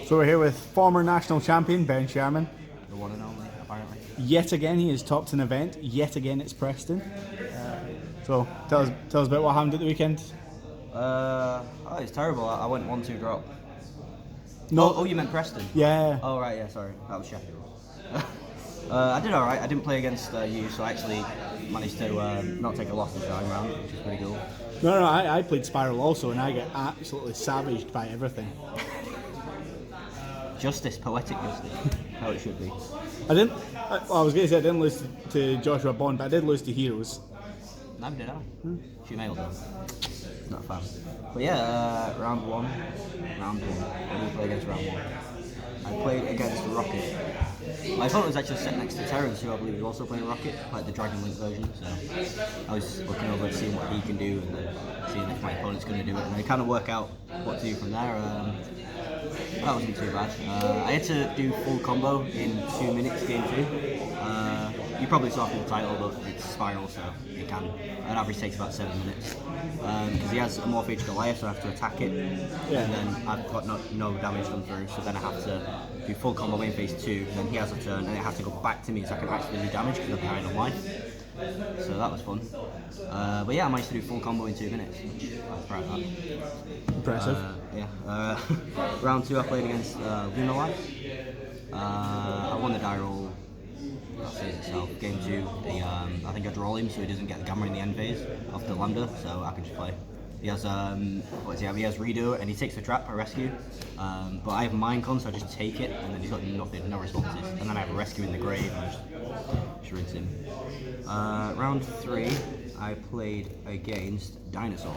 So we're here with former national champion Ben Sherman. The one and only, apparently. Yet again, he has topped an event. Yet again, it's Preston. So tell us about what happened at the weekend. It's terrible. I went 1-2 drop. No. Oh, you meant Preston? Yeah. Oh, right, yeah, sorry. That was Sheffield. I did alright. I didn't play against you, so I actually managed to not take a loss this time round, which is pretty cool. No, I played Spyral also, and I get absolutely savaged by everything. Justice, poetic justice. How it should be. I was going to say I didn't lose to Joshua Bond, but I did lose to Heroes. Never did I. She mailed them. Not a fan. But yeah, round one. I didn't play against round one. I played against Rocket. My opponent was actually sitting next to Terrence, who I believe was also playing Rocket, like the Dragon Link version. So I was looking over and seeing what he can do, and then seeing if my opponent's going to do it. And I kind of work out what to do from there. That wasn't too bad. I had to do full combo in 2 minutes, game 2. You probably saw from the title, but it's Spyral, so it can. An average takes about 7 minutes. Because he has a Morphage Goliath, so I have to attack it. Yeah. And then I've got no damage done through, so then I have to do full combo in phase 2. And then he has a turn, and it has to go back to me so I can actually do damage because I'm behind on life. So that was fun. But yeah, I managed to do full combo in 2 minutes, which I was proud of that. Impressive. Yeah. Round 2 I played against Relive. I won the die roll. That says itself. Game 2, I think I draw him so he doesn't get the gamma in the end phase of the lambda, so I can just play. He has he has redo and he takes the trap, I rescue. But I have mind con, so I just take it, and then he's got nothing, no responses. And then I have a rescue in the grave, and I just rinse him. Round 3, I played against Dinosaur.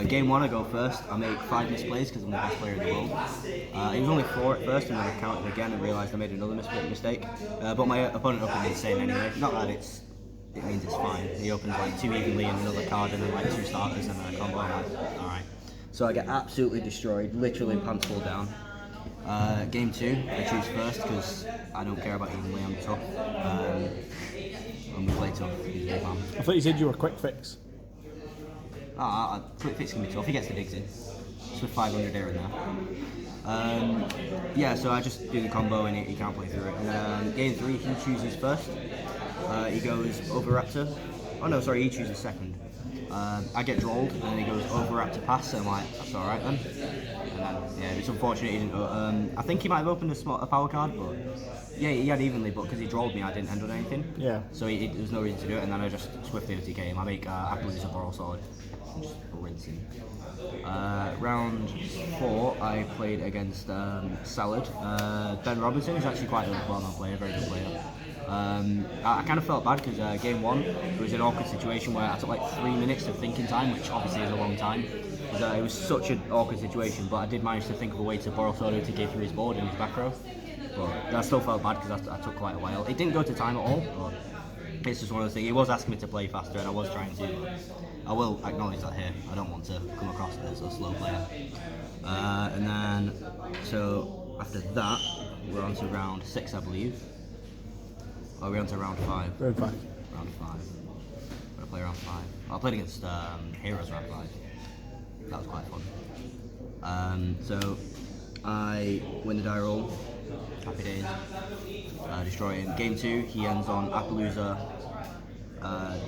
Game 1 I go first. I make 5 misplays because I'm the best player in the world. It was only 4 at first, and then I counted again and realised I made another mistake. But my opponent opened insane anyway. Not that it means it's fine. He opens like 2 evenly and another card and then like 2 starters and then a combo. I'm like, alright. So I get absolutely destroyed, literally pants fall down. Game 2, I choose first because I don't care about evenly, I'm tough. And we play tough, he's a big man. I thought you said you were quick fix. Quick fix can be tough, he gets the digs in. Just with 500 here and there. Yeah, so I just do the combo and he can't play through it. And then game 3, he chooses first. He goes over Raptor. Oh no, sorry, he chooses second. I get drawled and then he goes over Raptor pass, so I'm like, that's alright then. And then, yeah, it's unfortunate he didn't. I think he might have opened a power card, but yeah, he had evenly, but because he drawled me, I didn't end on anything. Yeah. So there was no reason to do it, and then I just swiftly OTK him. I make Appaloosa Boral Sword and just rinse him. Round 4, I played against Salad. Ben Robinson is actually quite a well-known player, very good player. I kind of felt bad because game 1 it was an awkward situation where I took like 3 minutes of thinking time, which obviously is a long time. It was such an awkward situation, but I did manage to think of a way to Boral Sword to get through his board in his back row. But I still felt bad because I took quite a while. It didn't go to time at all, but it's just one of those things. He was asking me to play faster, and I was trying to. But I will acknowledge that here. I don't want to come across as a slow player. And then, so after that, we're on to round 6, I believe. Oh, we're on to round 5. Round 5. Round 5. I'm gonna play round 5. I played against Heroes round 5. That was quite fun. So I win the die roll. Happy days. Destroy him. Game 2, he ends on Appaloosa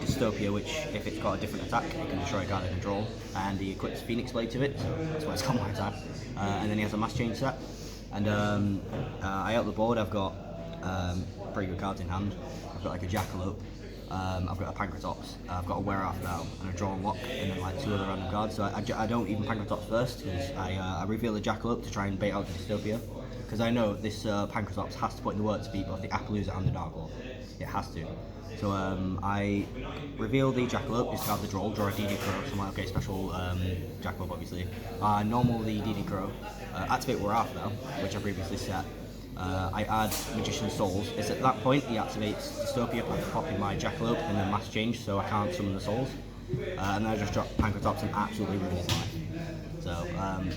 Dystopia, which if it's got a different attack, it can destroy a card in a draw, and he equips Phoenix Blade to it, so that's why it's got my attack. And then he has a Mass Change set, and I out the board. I've got pretty good cards in hand. I've got like a Jackalope, I've got a Pancratops, I've got a Wear Off now, and a Draw and Lock, and then like 2 other random cards. So I don't even Pancratops first because I reveal the Jackalope to try and bait out the Dystopia. Because I know this Pancratops has to put in the work to beat both the Appaloosa and the Dark Lord. It has to. So I reveal the Jackalope, discard the draw a DD Crow, so I'm like, okay, special Jackalope obviously. Normal the DD Crow, activate We're Off now, which I previously set. I add Magician's Souls. It's at that point he activates Dystopia by popping my Jackalope and then Mass Change, so I can't summon the souls. And then I just drop Pancratops and absolutely ruin his life. So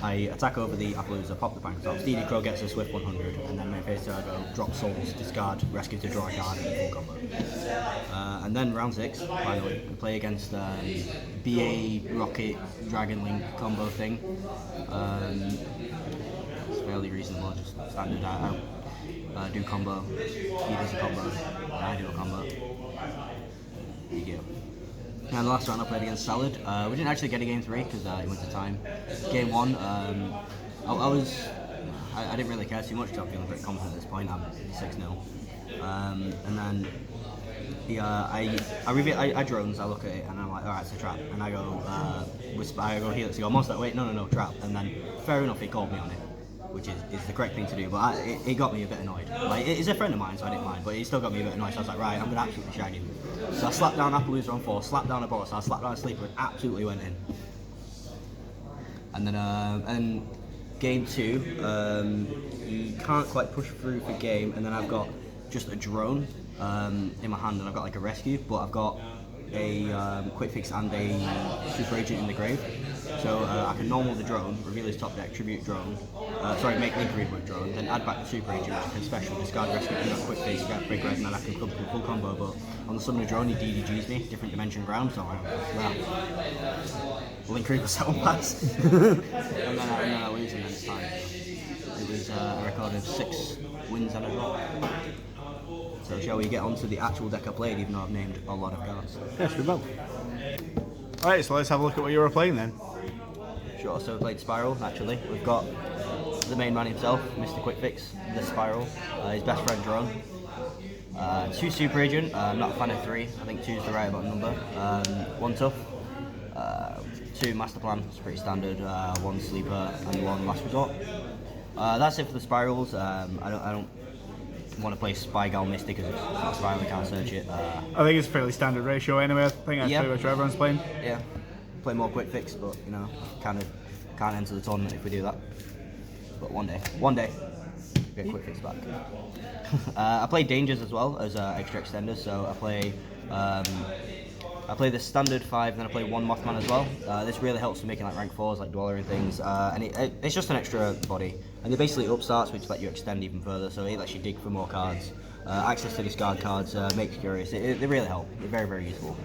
I attack over the Appaloosa, pop the Pancratops, DD Crow gets a Swift 100, and then my phase 2 I go drop souls, discard, rescue to draw a card, and full combo. And then round 6, finally, we play against BA Rocket Dragon Link combo thing. fairly reasonable, just standard. I do combo, he does a combo, and I do a combo. Yugioh. And the last round I played against Salad. We didn't actually get a game 3 because it went to time. Game 1, I didn't really care too much because I'm feeling pretty confident at this point. I'm 6-0. And then I drones, I look at it and I'm like, alright, it's a trap. And I go, I go Helix, I go monster, wait, no, trap. And then, fair enough, he called me on it, which is the correct thing to do, but it got me a bit annoyed. Like, he's a friend of mine, so I didn't mind, but he still got me a bit annoyed, so I was like, right, I'm going to absolutely shag him. So I slapped down Appaloosa on 4, slapped down a boss, I slapped down a sleeper and absolutely went in. And then, and game 2, he can't quite push through for game, and then I've got just a drone in my hand, and I've got like a rescue, but I've got a quick fix and a super agent in the grave. So I can normal the drone, reveal his top deck, tribute drone, make link read with drone, then add back the super agent, which I can special, discard rescue, and that quick fix, get break red, and then I can come full combo. But on the summon drone, he DDGs me, different dimension ground, so I'm like, well, link read for 7 pass. and then I lose, and then it's time. It was a record of 6 wins and a draw. So shall we get on to the actual deck I played, even though I've named a lot of cards? Yes, we will. Alright, so let's have a look at what you were playing then. Sure, so we played Spyral, naturally. We've got the main man himself, Mr. Quickfix, the Spyral, his best friend Drone. 2 Super Agent, I'm not a fan of 3, I think 2 is the right about number. 1 Tough, 2 Master Plan, it's pretty standard, 1 Sleeper and 1 Last Resort. That's it for the Spirals. I don't want to play Spygal Mystic because it's not Spyral, we can't search it. I think it's a fairly standard ratio anyway. I think that's pretty much what everyone's playing. Yeah, play more quick fix, but you know, can't enter the tournament if we do that. But one day, get quick fix back. I play Dangers as well as extra extender, so I play the standard 5, then I play 1 Mothman as well. This really helps for making like rank 4s, like Dweller and things, and it's just an extra body. And they basically upstarts, which let you extend even further, so it lets you dig for more cards. Access to discard cards makes you curious. They really help. They're very, very useful.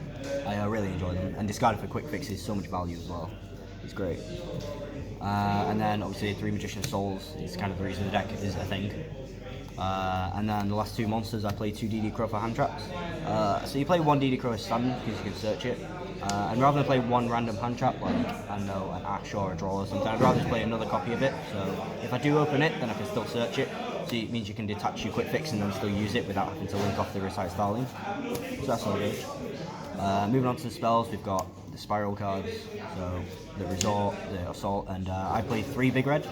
I really enjoy them. And discarding for quick fix is so much value as well. It's great. And then obviously 3 Magician Souls is kind of the reason the deck is a thing. And then the last 2 monsters, I play 2 DD Crow for hand traps. So you play 1 DD Crow as standard because you can search it. And rather than play 1 random hand trap, like, I don't know, an Ash or a Draw or something, I'd rather just play another copy of it. So if I do open it, then I can still search it. So it means you can detach your quick fix and then still use it without having to link off the Recite Starling. So that's all good. Moving on to the spells, we've got the Spiral cards, so the Resort, the Assault, and I play 3 Big Red.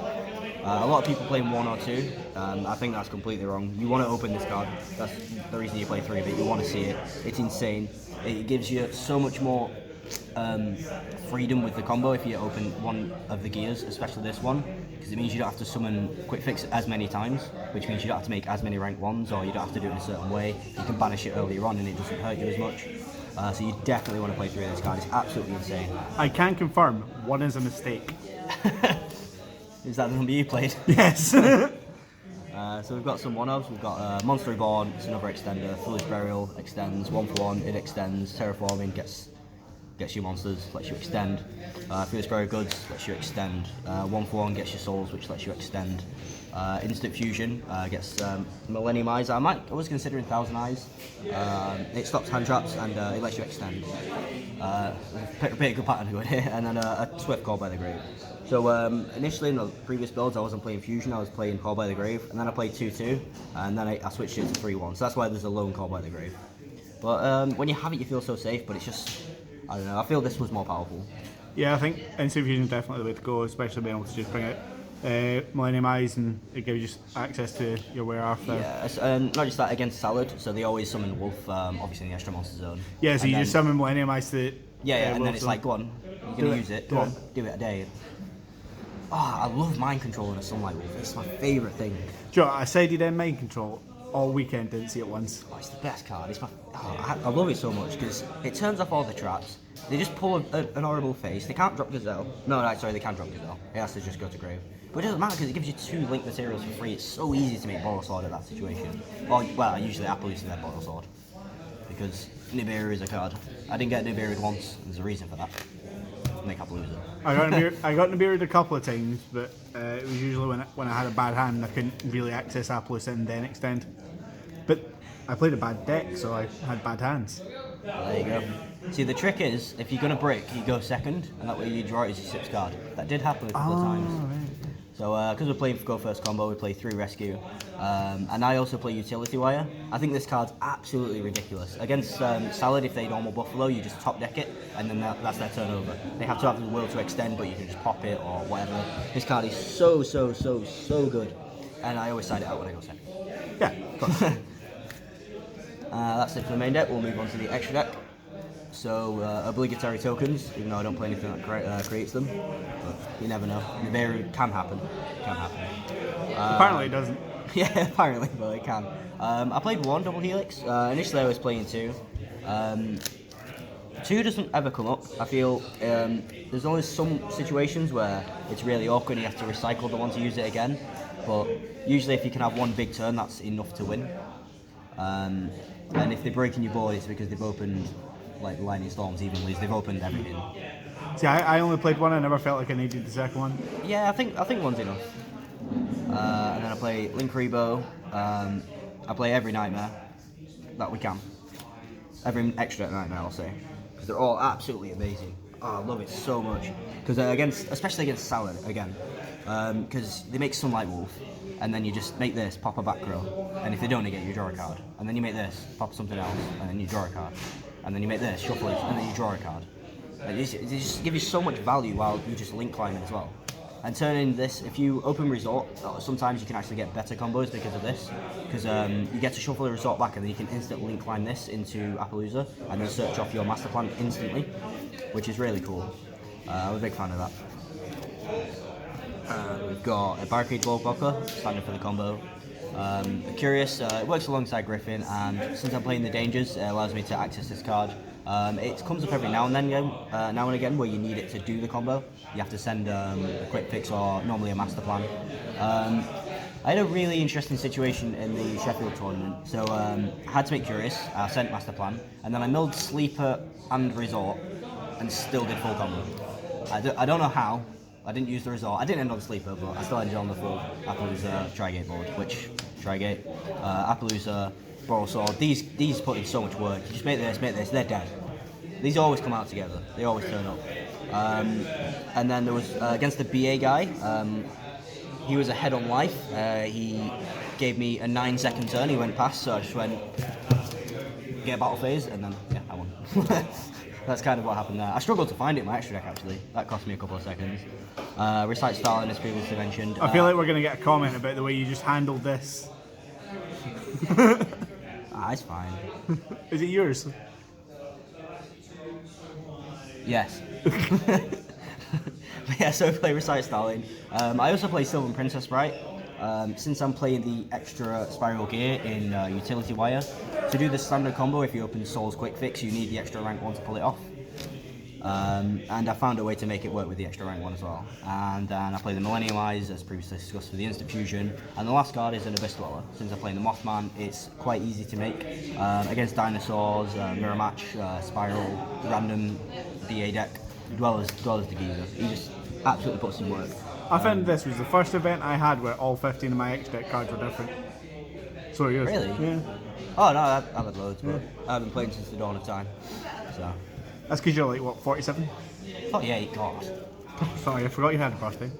A lot of people play 1 or 2. I think that's completely wrong. You want to open this card. That's the reason you play 3 of it. You want to see it. It's insane. It gives you so much more freedom with the combo if you open 1 of the gears, especially this one, because it means you don't have to summon Quick Fix as many times, which means you don't have to make as many rank 1s, or you don't have to do it in a certain way. You can banish it earlier on and it doesn't hurt you as much. So you definitely want to play 3 of this card. It's absolutely insane. I can confirm 1 is a mistake. Is that the number you played? Yes. So we've got some one-offs. We've got Monster Reborn, it's another extender. Foolish Burial extends, 1 for 1, it extends. Terraforming gets you monsters, lets you extend. Foolish Burial Goods lets you extend. 1 for 1 gets you souls, which lets you extend. Instant Fusion gets Millennium Eyes. I was considering 1,000 Eyes. It stops hand traps and it lets you extend. Pretty good pattern going here. And then a Swift Call by the Grave. So initially in the previous builds I wasn't playing Fusion, I was playing Call by the Grave, and then I played 2-2, and then I switched it to 3-1, so that's why there's a lone Call by the Grave. But when you have it you feel so safe, but it's just, I don't know, I feel this was more powerful. Yeah, I think Instant Fusion is definitely the way to go, especially being able to just bring out Millennium Eyes, and it gives you just access to your Werewolf there. Yeah, not just that, against Salad, so they always summon Wolf, obviously in the extra monster zone. Yeah, so you just summon Millennium Eyes to and Wolf then it's zone. like, go on, you're going to use it, go on, do it a day. I love Mind Control in a Sunlight Wolf, it's my favourite thing. Do you know what, I said you did Mind Control all weekend, didn't see it once. It's the best card, it's I love it so much, because it turns off all the traps, they just pull an horrible face, they can't drop Gazelle, they can drop Gazelle, it has to just go to Grave. But it doesn't matter because it gives you 2 link materials for free, it's so easy to make Boral Sword at that situation. Well, I usually Appaloosa their Boral Sword, because Nibiru is a card. I didn't get Nibiru once, there's a reason for that. make Appaloosa. I got Nibiru a couple of times, but it was usually when I had a bad hand and I couldn't really access Appaloosa and then extend. But I played a bad deck, so I had bad hands. Well, there you go. See, the trick is, if you're going to break, you go second, and that way you draw it as your 6th card. That did happen a couple of times. Right. So, because we're playing Go First combo, we play 3 Rescue. And I also play Utility Wire. I think this card's absolutely ridiculous. Against Salad, if they normal Buffalo, you just top deck it, and then that's their turnover. They have to have the will to extend, but you can just pop it or whatever. This card is so good. And I always side it out when I go second. Yeah, of course. That's it for the main deck. We'll move on to the extra deck. So, obligatory tokens, even though I don't play anything that creates them. But you never know. Nibiru can happen. Apparently it doesn't. Yeah, apparently, but it can. I played 1 double helix. Initially I was playing 2. 2 doesn't ever come up. I feel there's always some situations where it's really awkward and you have to recycle the one to use it again. But usually if you can have 1 big turn, that's enough to win. And if they break in your board, it's because they've opened like Lightning Storms evenly. They've opened everything. See, I only played 1. I never felt like I needed the second one. Yeah, I think 1's enough. And then I play Link Rebo. I play every Nightmare that we can. Every extra Nightmare, I'll say, because they're all absolutely amazing. Oh, I love it so much. Because especially against Salad again, because they make Sunlight Wolf, and then you just make this, pop a back row, and if they don't negate, you draw a card. And then you make this, pop something else, and then you draw a card. And then you make this, shuffle it, and then you draw a card. And they just give you so much value while you just link climb it as well. And turning this, if you open Resort, sometimes you can actually get better combos because of this. Because you get to shuffle the Resort back and then you can instantly link climb this into Appaloosa and then search off your Master Plan instantly, which is really cool. I'm a big fan of that. We've got a Barricade Ball Blocker, standard for the combo. Curious, it works alongside Griffin, and since I'm playing the Dangers, it allows me to access this card. It comes up every now and again where you need it to do the combo. You have to send a quick fix or normally a master plan. I had a really interesting situation in the Sheffield tournament, so I had to make Curious. I sent master plan, and then I milled Sleeper and Resort, and still did full combo. I don't know how. I didn't use the Resort. I didn't end on Sleeper, but I still ended on the full Appaloosa Trigate board, which Trigate, Appaloosa, Boral Sword. These put in so much work. You just make this, they're dead. These always come out together. They always turn up. And then there was against the BA guy. He was ahead on life. He gave me a 9-second turn. He went past, so I just went get a battle phase, and then yeah, I won. That's kind of what happened there. I struggled to find it in my extra deck actually. That cost me a couple of seconds. Recite Stalin as previously mentioned. I feel like we're going to get a comment about the way you just handled this. It's fine. Is it yours? Yes. Yeah, so I play Recite Stalin. I also play Sylvan Princess Sprite. Since I'm playing the extra Spiral Gear in Utility Wire, to do the standard combo, if you open Soul's Quick Fix, you need the extra rank 1 to pull it off. And I found a way to make it work with the extra rank 1 as well. And then I play the Millennium Eyes, as previously discussed, for the instant fusion. And the last card is an Abyss Dweller. Since I'm playing the Mothman, it's quite easy to make. Against Dinosaurs, Mirror Match, Spiral, Random, DA deck, Dweller's the geezer. He just absolutely puts in work. I found this was the first event I had where all 15 of my X-Deck cards were different. So yours. Really? Yeah. Oh no, I've had loads, but I haven't played since the dawn of time. So. That's because you're like, what, 47? Oh yeah, God. Sorry, I forgot you had a birthday.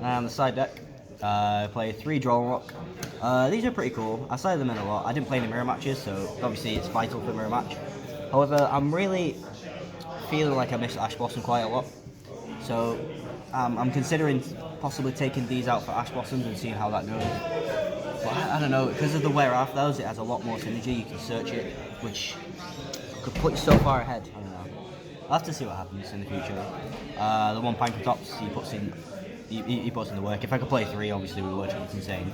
And the side deck, I play 3 Draw Rock. These are pretty cool. I sided them in a lot. I didn't play any mirror matches, so obviously it's vital for mirror match. However, I'm really feeling like I miss Ash Blossom quite a lot. So I'm considering possibly taking these out for Ash Blossoms and seeing how that goes. But I don't know, because of the wear off those, it has a lot more synergy. You can search it, which could put you so far ahead. I don't know. I'll have to see what happens in the future. The one Pankratops, he puts in the work. If I could play 3, obviously we would. It's insane.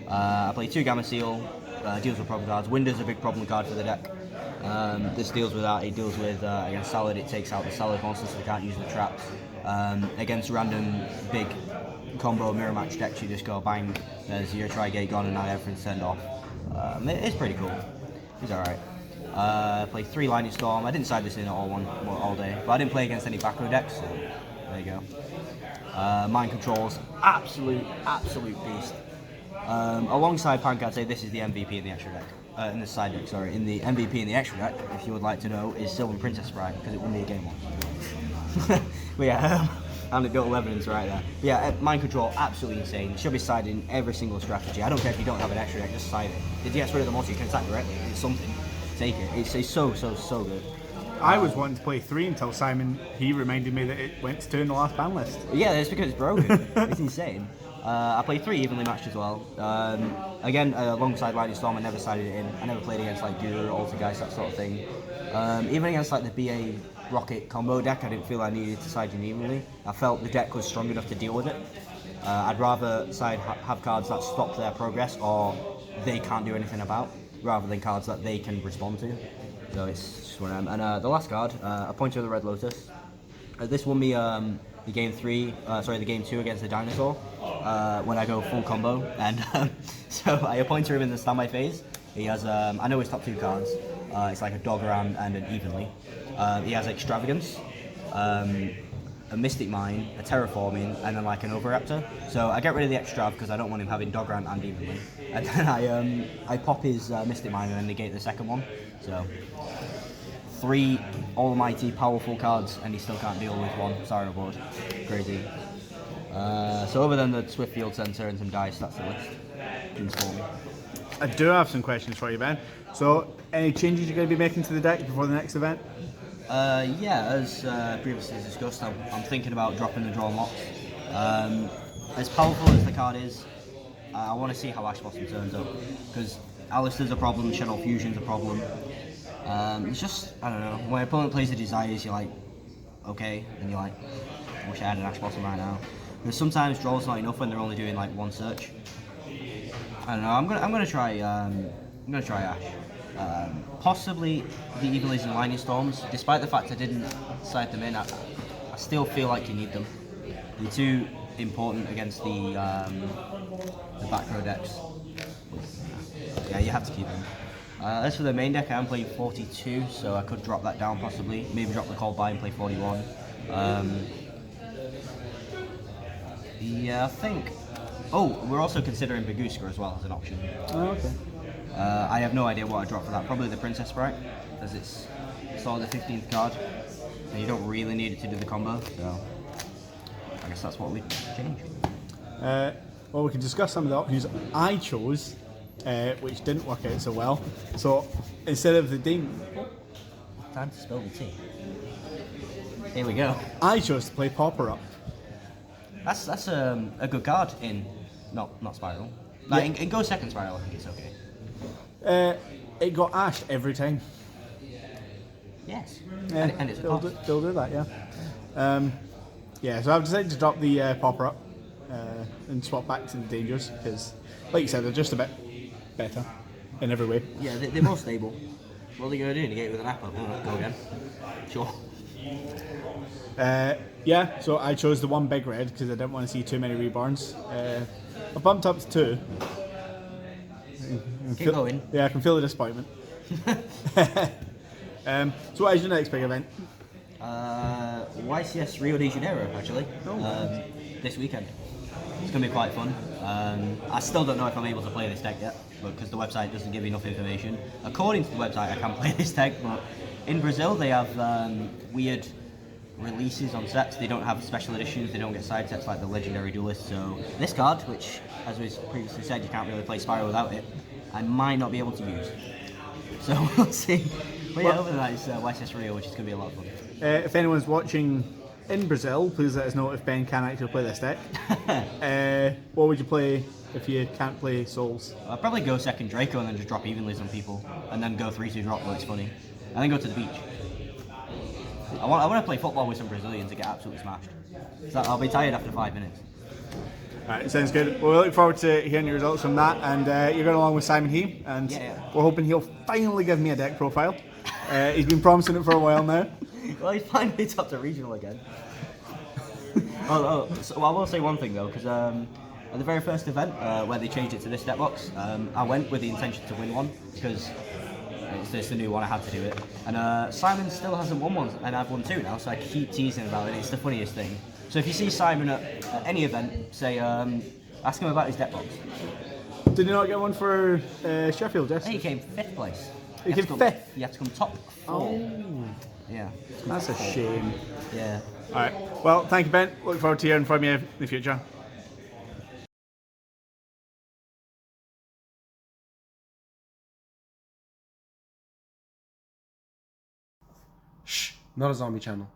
I play 2 Gamma Seal, deals with problem cards. Window's a big problem card for the deck. This deals with that. It deals with against Salad, it takes out the Salad monsters so they can't use the traps. Against random big combo mirror match decks, you just go bang, there's your Trigate gone and now everything's turned off. It's pretty cool. He's alright. Played 3 Lightning Storm. I didn't side this in all day, but I didn't play against any back row decks, so there you go. Mind Control's absolute beast. Alongside Pank, I'd say this is the MVP in the extra deck. In the side deck, sorry. In the MVP in the extra deck, if you would like to know, is Sylvan Princess Sprite, because it won me a game once. But yeah, anecdotal evidence right there. But yeah, Mind Control, absolutely insane. It should be sided in every single strategy. I don't care if you don't have an extra deck, just side it. If you get rid of the monster, you can attack directly. It's something. Take it. It's so good. I was wanting to play 3 until Simon, he reminded me that it went to 2 in the last ban list. Yeah, it's because it's broken. It's insane. I played 3 evenly matched as well. Again, alongside Lightning Storm, I never sided it in. I never played against like Yugioh, Altergeist, that sort of thing. Even against like the BA Rocket combo deck, I didn't feel I needed to side in evenly. I felt the deck was strong enough to deal with it. I'd rather have cards that stop their progress or they can't do anything about, rather than cards that they can respond to. So it's just one of them. And the last card, a Pointer of the Red Lotus. This won me the game 2 against the Dinosaur when I go full combo. And so I appointed him in the standby phase. He has, I know his top 2 cards. It's like a Dogoran and an Evenly. He has Extravagance, a Mystic Mine, a Terraforming, and then like an Overraptor. So I get rid of the Extrav because I don't want him having Dogoran and Evenly. And then I pop his Mystic Mine and then negate the second one. So 3 almighty powerful cards and he still can't deal with 1 Spyral board. Crazy. So other than the Swift Field Center and some dice, that's the list. Install me. I do have some questions for you, Ben. So, any changes you're going to be making to the deck before the next event? Yeah, as previously discussed, I'm thinking about dropping the Drawn Lots. As powerful as the card is, I want to see how Ash Blossom turns up. Because Alistair's a problem, Shadow Fusion's a problem. It's just, I don't know, when an opponent plays the Desires, you're like, okay, and you're like, I wish I had an Ash Blossom right now. But sometimes draw's not enough when they're only doing like 1 search. I don't know, I'm gonna try Ash. Possibly the Evillies and Lightning Storms. Despite the fact I didn't side them in, I still feel like you need them. They're too important against the back row decks. Yeah, you have to keep them. As for the main deck, I am playing 42, so I could drop that down possibly. Maybe drop the Cold Buy and play 41. Yeah, I think. Oh, we're also considering Baguska as well as an option. Oh, okay. I have no idea what I'd drop for that. Probably the Princess Sprite, as it's sort of the 15th card, and you don't really need it to do the combo, so I guess that's what we'd change. Well, we can discuss some of the options I chose, which didn't work out so well. So, instead of the Demon... Time to spill the tea. Here we go. I chose to play Popper Up. That's a good card in not Spyral. Like, in Go Second Spyral, I think it's okay. It got ashed every time. Yes. Yeah, and it's a they'll cost. do that, yeah. Yeah, so I've decided to drop the Popper Up and swap back to the Dangers because, like you said, they're just a bit better in every way. Yeah, they're more stable. What are they going to do? Negate with an apple? Go again. Sure. Yeah, so I chose the 1 big red because I didn't want to see too many reborns. I bumped up to 2. Keep going. Yeah, I can feel the disappointment. So what is your next big event? YCS Rio de Janeiro, actually. This weekend. It's going to be quite fun. I still don't know if I'm able to play this deck yet, because the website doesn't give enough information. According to the website, I can play this deck, but in Brazil they have weird releases on sets. They don't have special editions, they don't get side sets like the Legendary Duelist, so this card, which, as we previously said, you can't really play Spyro without it, I might not be able to use. So we'll see. But yeah, other than that, it's YCS Rio, which is going to be a lot of fun. If anyone's watching in Brazil, please let us know if Ben can actually play this deck. What would you play if you can't play Souls? I'll probably go second Draco and then just drop Evenlies on people, and then go 3-2 drop where it's funny, and then go to the beach. I want to play football with some Brazilians and get absolutely smashed. So I'll be tired after 5 minutes. Alright, sounds good. Well, we look forward to hearing your results from that, and you're going along with Simon He, and we're hoping he'll finally give me a deck profile. He's been promising it for a while now. Well, he's finally top to regional again. So I will say one thing though, because at the very first event where they changed it to this deck box, I went with the intention to win one, because It's the new one. I had to do it. And Simon still hasn't won one, and I've won 2 now. So I keep teasing about it. It's the funniest thing. So if you see Simon at any event, say ask him about his deck box. Did you not get one for Sheffield, Jess? He came 5th place. He came 5th? You have to come top 4. Oh. Yeah. That's a shame. Yeah. Alright, well, thank you, Ben. Look forward to hearing from you in the future. Shh, not a zombie channel.